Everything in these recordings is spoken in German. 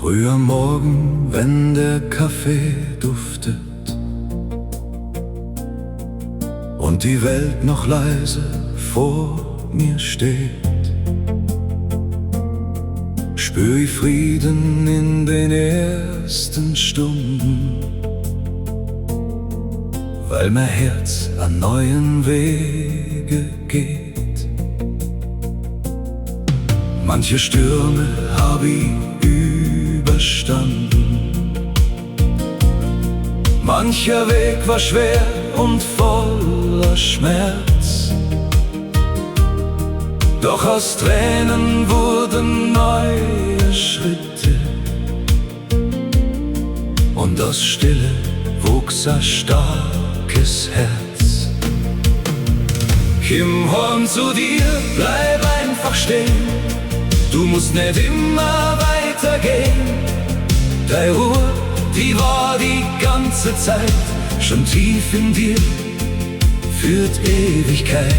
Früh am Morgen, wenn der Kaffee duftet und die Welt noch leise vor mir steht, spür ich Frieden in den ersten Stunden, weil mein Herz an neuen Wege geht. Manche Stürme hab ich überstanden, mancher Weg war schwer und voller Schmerz, doch aus Tränen wurden neue Schritte und aus Stille wuchs ein starkes Herz. Komm heim zu dir, bleib einfach stehen, du musst nicht immer weitergehen. Deine Ruhe, die war die ganze Zeit schon tief in dir, führt Ewigkeit.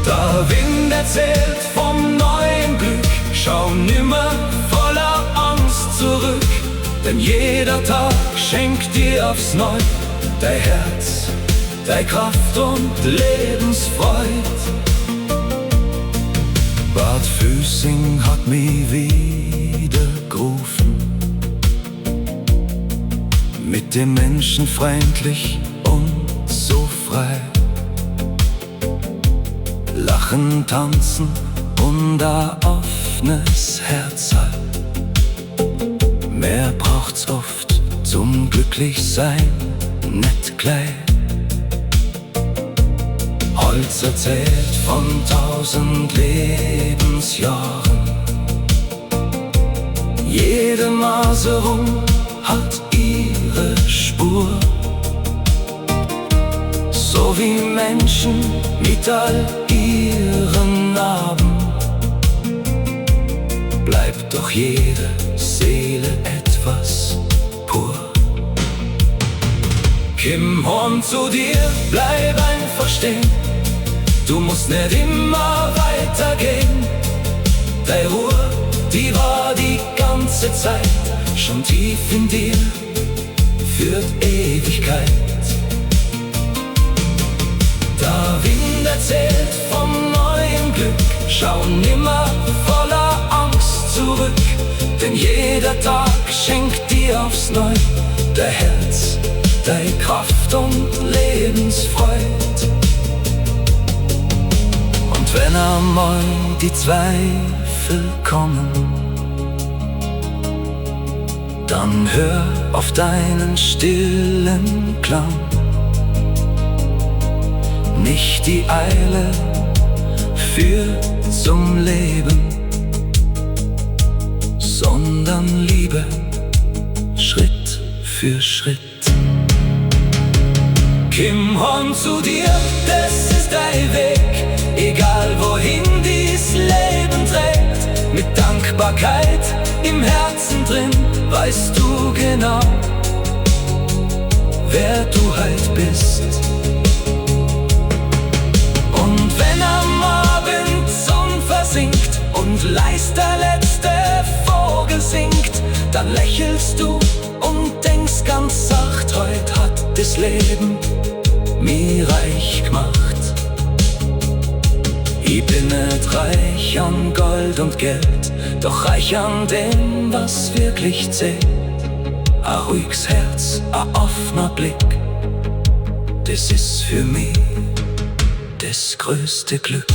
Der Wind erzählt vom neuen Glück, schau nimmer voller Angst zurück, denn jeder Tag schenkt dir aufs Neu dein Herz, deine Kraft und Lebensfreud. Bad Füssing hat mich wieder gerufen, mit dem Menschen freundlich und so frei. Lachen, tanzen und ein offenes Herz hat. Mehr braucht's oft zum Glücklichsein, nicht gleich. Holz erzählt von 1000 Lebensjahren, jede Maserung hat ihre Spur, so wie Menschen mit all ihren Narben, bleibt doch jede Seele etwas pur. Komm heim zu dir, bleib einfach stehen, du musst nicht immer weitergehen. Deine Ruhe, die war die ganze Zeit schon tief in dir, führt Ewigkeit. Der Wind erzählt vom neuen Glück, schau nimmer voller Angst zurück, denn jeder Tag schenkt dir aufs Neu dein Herz, deine Kraft und Lebensfreud. Und wenn einmal die Zweifel kommen, dann hör auf deinen stillen Klang. Nicht die Eile führt zum Leben, sondern Liebe Schritt für Schritt. Komm heim zu dir, das ist dein Weg, egal wohin dies Leben trägt. Mit Dankbarkeit im Herzen drin, weißt du genau, wer du halt bist. Und wenn am Abend Sonn versinkt und leist der letzte Vogel singt, dann lächelst du und denkst ganz sacht, heut hat das Leben mir reich gemacht. Ich bin nicht reich an Gold und Geld, doch reich an dem, was wirklich zählt. Ein ruhiges Herz, ein offener Blick, das ist für mich das größte Glück.